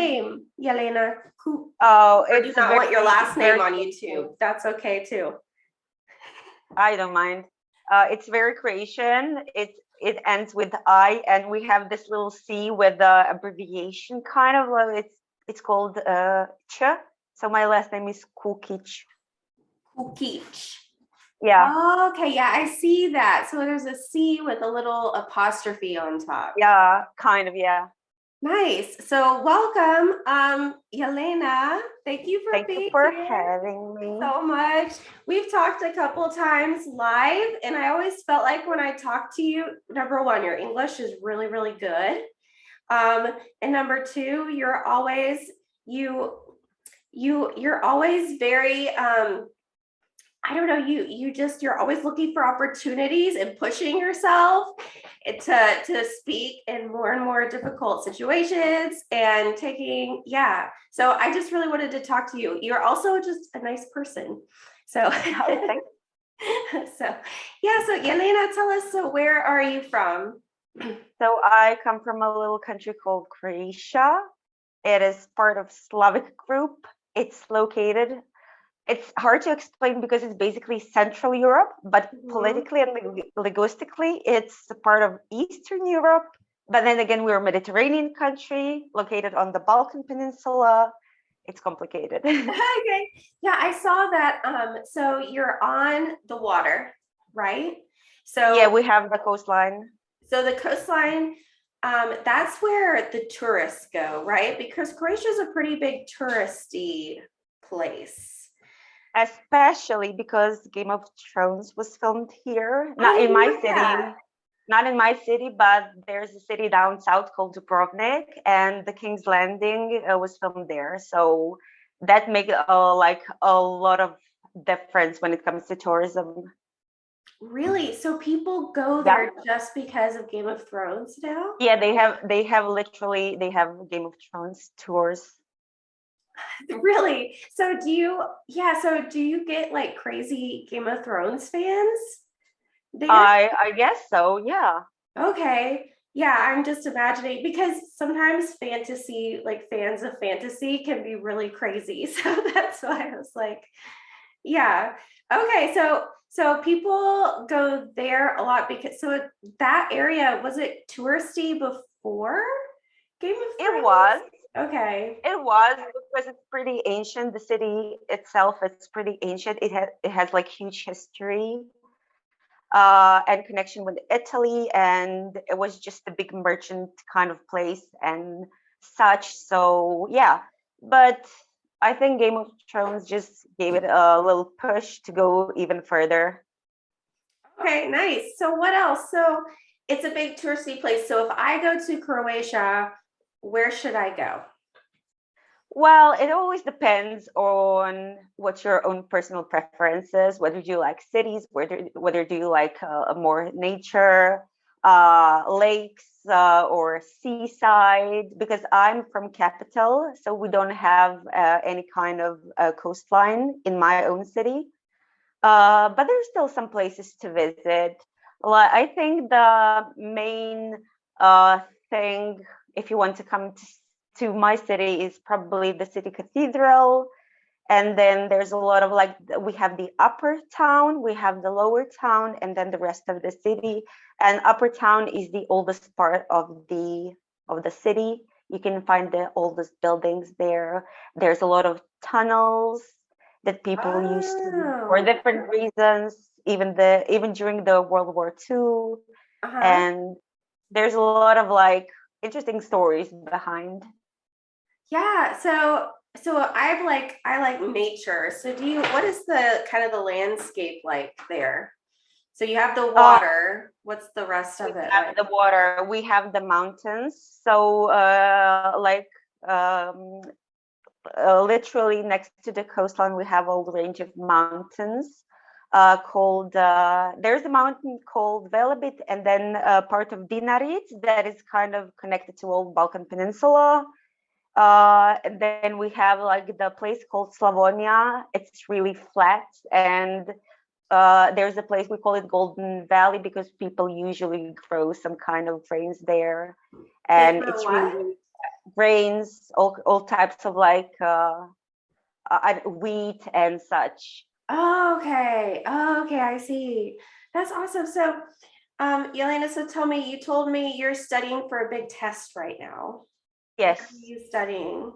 name, Jelena? Oh, or do you not want your last name on YouTube? That's okay too. I don't mind. It's very Croatian. It ends with I, and we have this little C with the abbreviation kind of. It's called Ch. So my last name is Kukic. Kukic. Yeah. Oh, okay. Yeah, I see that. So there's a C with a little apostrophe on top. Yeah, kind of. Yeah. Nice. So welcome, Jelena. Thank you for being here. Having me so much. We've talked a couple times live, and I always felt like when I talk to you, number one, your English is really, really good. And number two, you're always you're always very I don't know, you're always looking for opportunities and pushing yourself to speak in more and more difficult situations and taking, yeah. So I just really wanted to talk to you. You're also just a nice person. So, so yeah, so Jelena, tell us, so where are you from? So I come from a little country called Croatia. It is part of Slavic group. It's hard to explain because it's basically Central Europe, but politically and linguistically, it's a part of Eastern Europe. But then again, we're a Mediterranean country located on the Balkan Peninsula. It's complicated. Okay. Yeah, I saw that. So you're on the water, right? So yeah, we have the coastline. So the coastline, that's where the tourists go, right? Because Croatia is a pretty big touristy place. Especially because Game of Thrones was filmed here, not in my city, but there's a city down south called Dubrovnik, and the King's Landing was filmed there. So that makes like a lot of difference when it comes to tourism. Really? So people go there just because of Game of Thrones now? Yeah, they have Game of Thrones tours. Really? So do you get like crazy Game of Thrones fans there? I guess so, yeah. Okay. Yeah, I'm just imagining, because sometimes fantasy, like fans of fantasy can be really crazy. So that's why I was like, yeah. Okay, so people go there a lot because that area, was it touristy before Game of Thrones? It was. Okay. It was, because it's pretty ancient. The city itself is pretty ancient. It has like huge history and connection with Italy, and it was just a big merchant kind of place and such. So yeah, but I think Game of Thrones just gave it a little push to go even further. Okay, nice. So what else? So it's a big touristy place. So if I go to Croatia, where should I go? Well, it always depends on what your own personal preferences, whether you like cities, whether do you like more nature, lakes, or seaside, because I'm from capital, so we don't have any kind of coastline in my own city. But there's still some places to visit. Well, I think the main thing, if you want to come to my city, is probably the city cathedral. And then there's a lot of we have the upper town, we have the lower town, and then the rest of the city. And upper town is the oldest part of the city. You can find the oldest buildings there. There's a lot of tunnels that people used to, for different reasons, even during the World War II. And there's a lot of interesting stories behind. Yeah, so I like nature. So what is the kind of the landscape like there? So you have the water. What's the rest of it? Have the water. We have the mountains. So literally next to the coastline, we have a whole range of mountains called, there's a mountain called Velebit, and then part of Dinaric that is kind of connected to old Balkan Peninsula. And then we have the place called Slavonia. It's really flat, and there's a place we call it Golden Valley because people usually grow some kind of grains there, and it's really grains, all types of like wheat and such. Oh, okay. Oh, okay, I see. That's awesome. So, Jelena, so tell me, you told me you're studying for a big test right now. What are Yes. you studying?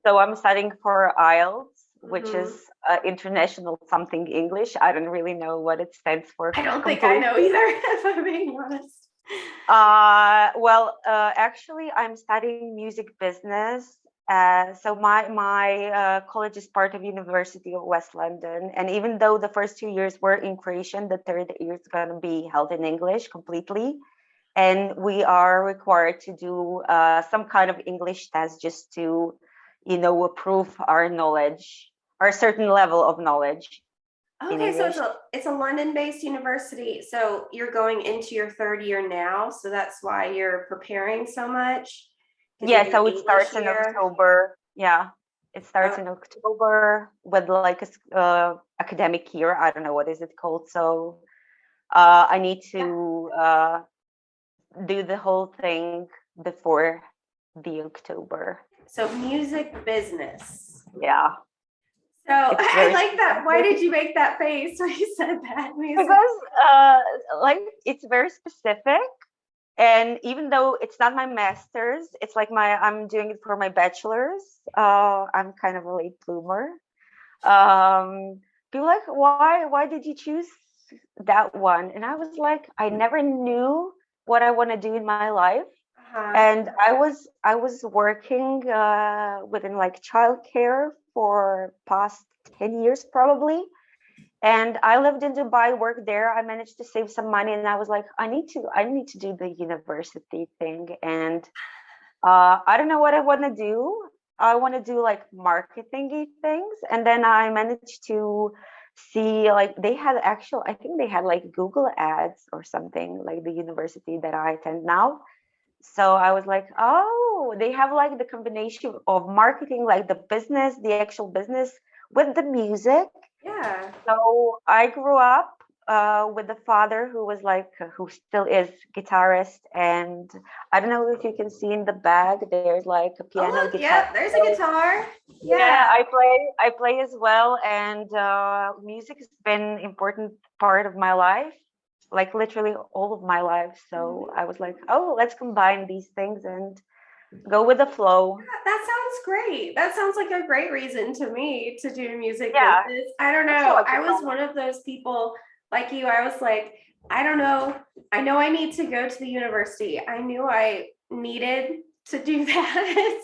So I'm studying for IELTS, which is Hmm. international something English. I don't really know what it stands for I don't think I know completely. either, if I'm being honest. Actually, I'm studying music business. So my college is part of University of West London, and even though the first 2 years were in Croatian, the third year is going to be held in English completely, and we are required to do some kind of English test just to, prove our knowledge, our certain level of knowledge in Okay, so English. it's a London-based university. So you're going into your third year now, so that's why you're preparing so much to do Yeah, your so it English starts in year. October. Yeah, it starts Oh, in October with like academic year. I don't know what is it called. So I need yeah. to do the whole thing before the October. So music business. Yeah, So it's I very like that. Why did specific you make that face when you said that? Music. because like it's very specific. And even though it's not my master's, it's like I'm doing it for my bachelor's. I'm kind of a late bloomer. People like, why did you choose that one? And I was like, I never knew what I want to do in my life. Uh-huh. And I was working within like childcare for past 10 years probably. And I lived in Dubai, worked there. I managed to save some money, and I was like, I need to do the university thing. And I don't know what I want to do. I want to do like marketing things, and then I managed to see like they had actual. I think they had like Google ads or something like the university that I attend now. So I was like, oh, they have like the combination of marketing, like the business, the actual business with the music. Yeah. So I grew up with a father who was like, who still is guitarist, and I don't know if you can see in the bag. There's like a Oh, piano look. guitar. Yep. There's a So guitar. yeah, Yeah. I play as well, and music has been important part of my life, like literally all of my life. So Mhm. I was like, oh, let's combine these things and go with the flow. That sounds great. That sounds like a great reason to me to do music Yeah, business. I don't it's so know. I was logical. one of those people like you. I was like, I don't know. I know I need to go to the university. I knew I needed to do that.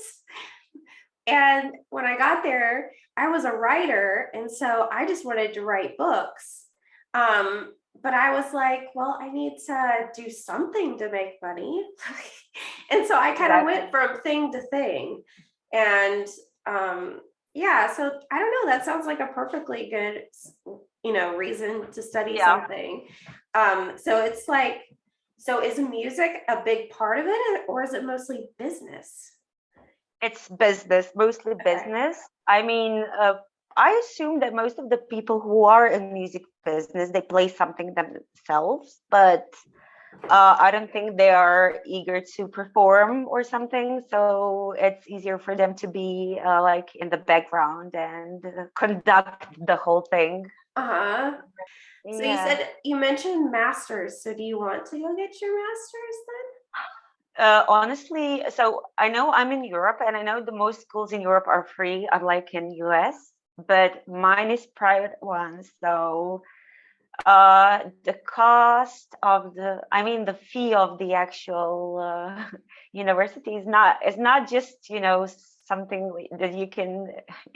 And when I got there, I was a writer. And so I just wanted to write books. But I was like, well, I need to do something to make money. And so I kind of went Exactly. from thing to thing. And yeah, so I don't know. That sounds like a perfectly good, reason to study Yeah. something. So it's like, so is music a big part of it, or is it mostly business? It's business, mostly Okay. business. I mean, I assume that most of the people who are in music business, they play something themselves, but I don't think they are eager to perform or something. So it's easier for them to be like in the background and conduct the whole thing. Uh-huh. So Yeah. you mentioned masters. So do you want to go get your masters Honestly, so I know I'm in Europe, and I know the most schools in Europe are free, unlike in US, but mine is private ones. So the cost of the fee of the actual university is not just, something that you can,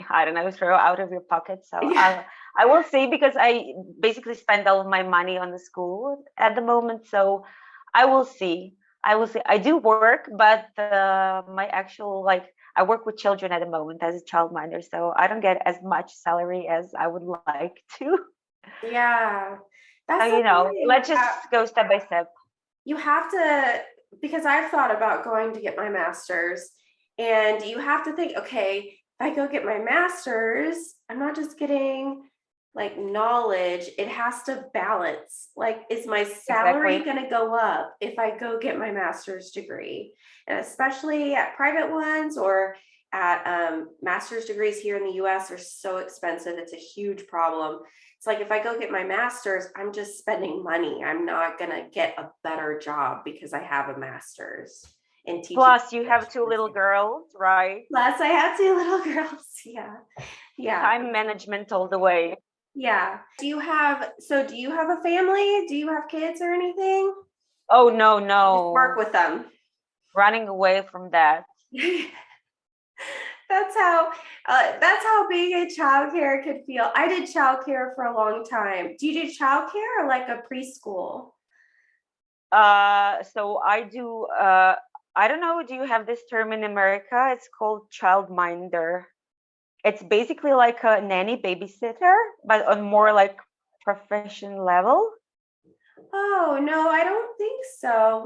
I don't know, throw out of your pocket. So then? Yeah. I will say, because I basically spend all of my money on the school at the moment. So I will see. I will see. I do work, but my actual, like, I work with children at the moment as a childminder, so I don't get as much salary as I would like to. Yeah. So, That's the thing. let's just go step by step. You have to, because I've thought about going to get my master's, and you have to think, okay, if I go get my master's, I'm not just getting like knowledge, it has to balance. Like, is my salary Exactly. going to go up if I go get my master's degree? And especially at private ones or at master's degrees here in the US are so expensive. It's a huge problem. It's like if I go get my master's, I'm just spending money. I'm not going to get a better job because I have a master's in teaching Plus, you English. have two little girls, right? Plus, I have two little girls. Yeah. Yeah. Time management all the way. Yeah. Do you have a family? Do you have kids or anything? Oh, no, Just work no. with them. Running away from that. That's how being in childcare could feel. I did childcare for a long time. Do you do childcare or like a preschool? So I do, I don't know, do you have this term in America? It's called childminder. It's basically like a nanny babysitter, but on more like profession level. Oh, no, I don't think so.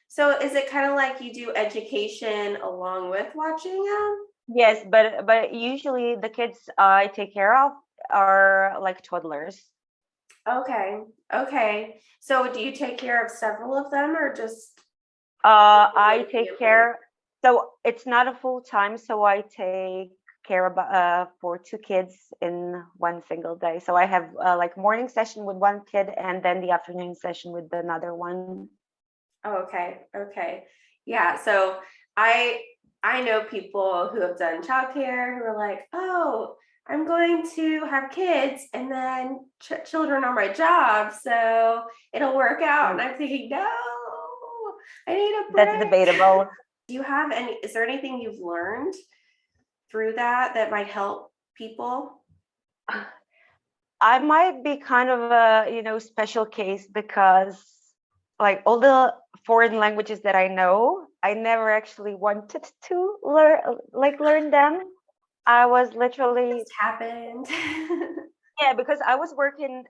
So is it kind of like you do education along with watching them? Yes, but usually the kids I take care of are like toddlers. Okay. Okay. So do you take care of several of them or just I one take family? care, so it's not a full time, so I take care about for two kids in one single day. So I have like morning session with one kid and then the afternoon session with another one. Oh, okay. Okay. Yeah. So I I know people who have done childcare who are like, oh, I'm going to have kids and then children are my job, so it'll work out. And Mm, I'm thinking, no, I need a that's break. debatable. Do you have any? Is there anything you've learned through that might help people? I might be kind of a, special case because like all the foreign languages that I know, I never actually wanted to learn them. I was literally, Just happened. yeah, because I was working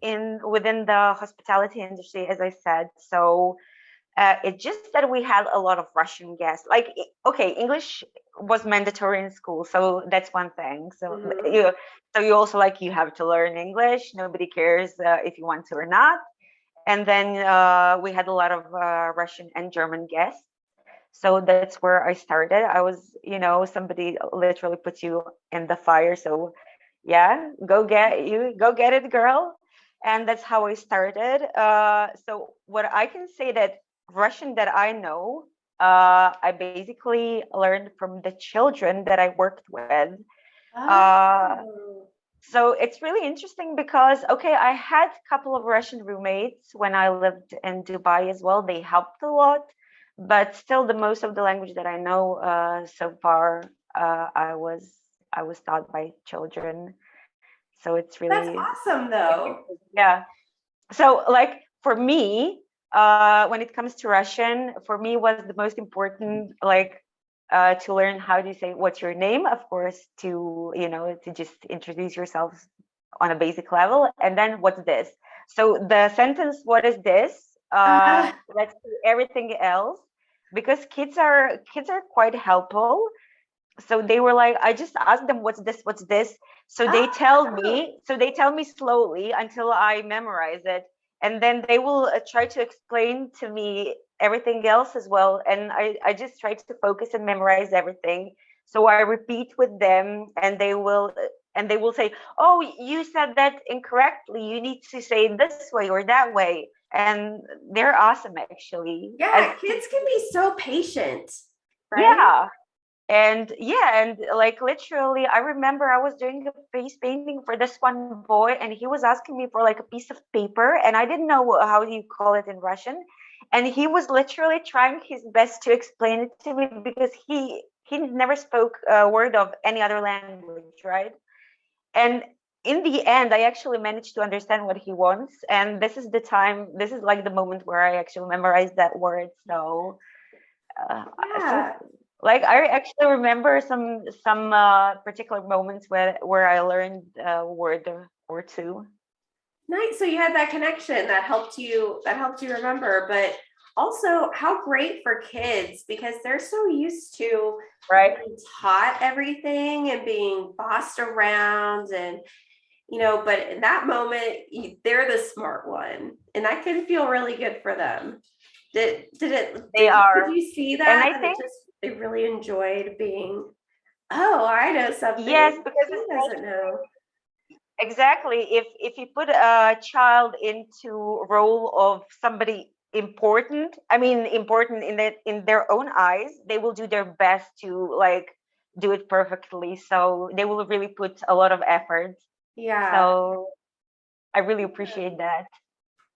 in within the hospitality industry, as I said. So it's just that we had a lot of Russian guests. Like, okay, English was mandatory in school, so that's one thing. So Mhm. you also like you have to learn English. Nobody cares if you want to or not. And then we had a lot of Russian and German guests. So that's where I started. I was, somebody literally put you in the fire. So yeah, go get it, girl. And that's how I started. So what I can say that Russian that I know, I basically learned from the children that I worked with. Uh, Oh. so it's really interesting because, okay, I had a couple of Russian roommates when I lived in Dubai as well. They helped a lot, but still, the most of the language that I know so far, uh, I was I was taught by children. So it's That's really awesome though. yeah. So like for me, when it comes to Russian, for me was the most important like to learn how do you say what's your name, of course, to to just introduce yourself on a basic level, and then what's this. So the sentence "what is this?" Uh, Let's do everything else because kids are quite helpful, so they were like, I just asked them what's this, so oh, they tell me slowly until I memorize it, and then they will try to explain to me everything else as well, and I just try to focus and memorize everything, so I repeat with them, and they will say, oh, you said that incorrectly, you need to say it this way or that way, and they're awesome actually as yeah, kids can be so patient, right? yeah. And yeah, and like literally, I remember I was doing a face painting for this one boy, and he was asking me for like a piece of paper, and I didn't know how you call it in Russian. And he was literally trying his best to explain it to me because he never spoke a word of any other language, right? And in the end, I actually managed to understand what he wants, and this is like the moment where I actually memorized that word. So Yeah. like I actually remember some particular moments where I learned a word or two. Nice. So you had that connection that helped you remember. But also how great for kids because they're so used to Right. being taught everything and being bossed around and but in that moment they're the smart one and that can feel really good for them. They Did are. you see And that I it think, just they really enjoyed being, oh, I know yes, something because she doesn't know. exactly, if you put a child into role of somebody important, I mean important in their own eyes, they will do their best to like do it perfectly. So they will really put a lot of effort. Yeah. So I really appreciate that.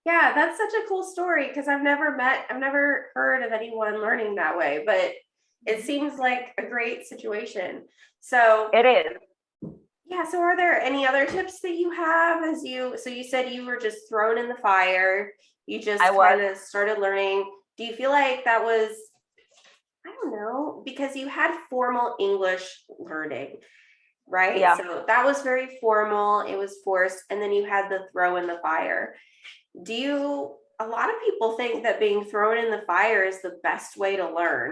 Yeah, that's such a cool story because I've never heard of anyone learning that way, but it seems like a great situation. So, It is. yeah, so are there any other tips that you have so you said you were just thrown in the fire, you I just was. kind of started learning. Do you feel like that was, I don't know, because you had formal English learning, right? Yeah, So that was very formal, it was forced, and then you had the throw in the fire. A lot of people think that being thrown in the fire is the best way to learn.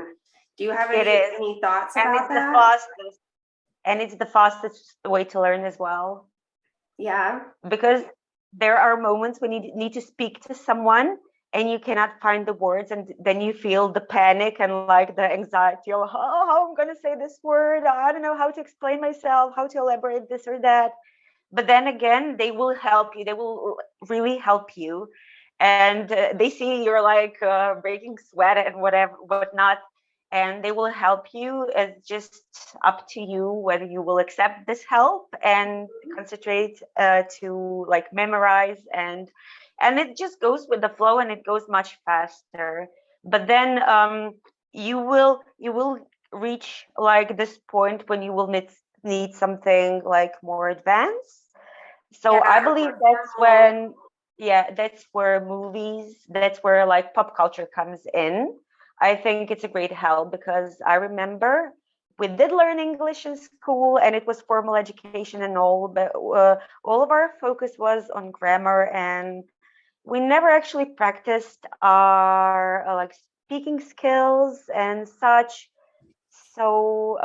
Do you have it is. any thoughts And about it's the that? fastest. And it's the fastest way to learn as well. Yeah. Because there are moments when you need to speak to someone and you cannot find the words, and then you feel the panic and like the anxiety of how I'm going to say this word, I don't know how to explain myself, how to elaborate this or that. But then again, they will help you, they will really help you. And they see you're like breaking sweat and whatnot, and they will help you. It's just up to you whether you will accept this help and concentrate to like memorize, and it just goes with the flow and it goes much faster. But then you will reach like this point when you will need something like more advanced. So I Yeah, or believe more that's formal. when, yeah, that's where movies, that's where like pop culture comes in. I think it's a great help because I remember we did learn English in school and it was formal education and all, but all of our focus was on grammar, and we never actually practiced our like speaking skills and such. So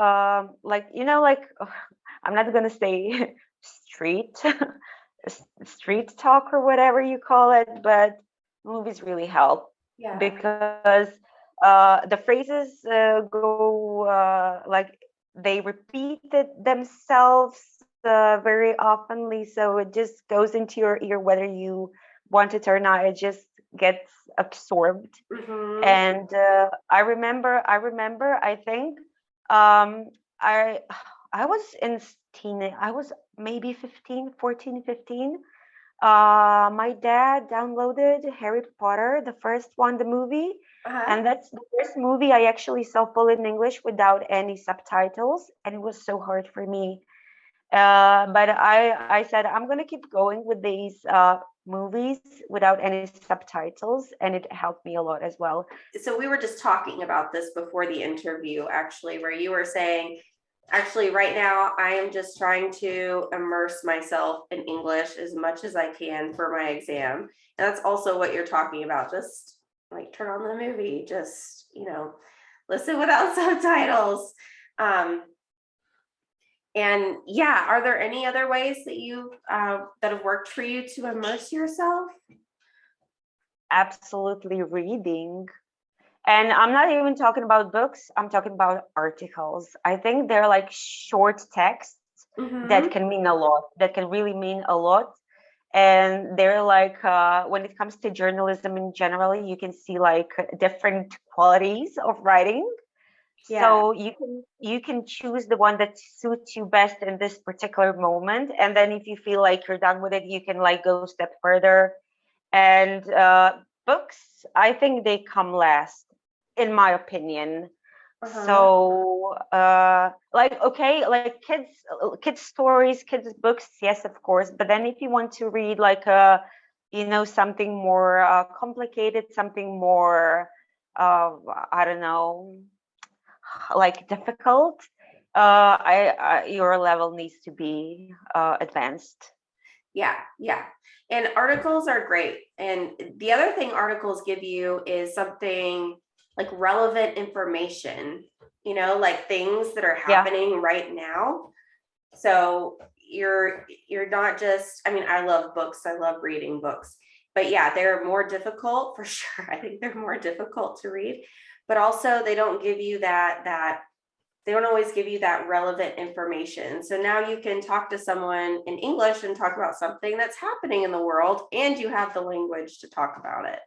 like like I'm not gonna say street street talk or whatever you call it, but movies really help Yeah. because the phrases go like they repeated themselves very oftenly, so it just goes into your ear whether you want it or not. It just gets absorbed. Mm-hmm. And I remember, I think um I I was in I was maybe 15, 14, 15. My dad downloaded Harry Potter, the first one, the movie, Uh-huh. and that's the first movie I actually saw full in English without any subtitles, and it was so hard for me. But I said I'm gonna keep going with these movies without any subtitles, and it helped me a lot as well. So we were just talking about this before the interview, actually, where you were saying, actually, right now, I am just trying to immerse myself in English as much as I can for my exam. And that's also what you're talking about. Just like turn on the movie, just, listen without subtitles. Um, and yeah, are there any other ways that have worked for you to immerse yourself? Absolutely, reading. And I'm not even talking about books, I'm talking about articles. I think they're like short texts that Mm-hmm. can mean a lot, that can really mean a lot. And they're like, when it comes to journalism in general, you can see like different qualities of writing. Yeah. So you can choose the one that suits you best in this particular moment. And then if you feel like you're done with it, you can like go a step further. And books, I think they come last, in my opinion. Uh-huh. So like, okay, like kids stories, kids books, yes, of course. But then if you want to read like something more complicated, something more I don't know, like difficult, your level needs to be advanced. Yeah, yeah. And articles are great. And the other thing articles give you is something like relevant information, like things that are Yeah. happening right now. So you're not just, I mean, I love books, I love reading books, but yeah, they're more difficult for sure. I think they're more difficult to read, but also they don't give you that they don't always give you that relevant information. So now you can talk to someone in English and talk about something that's happening in the world, and you have the language to talk about it.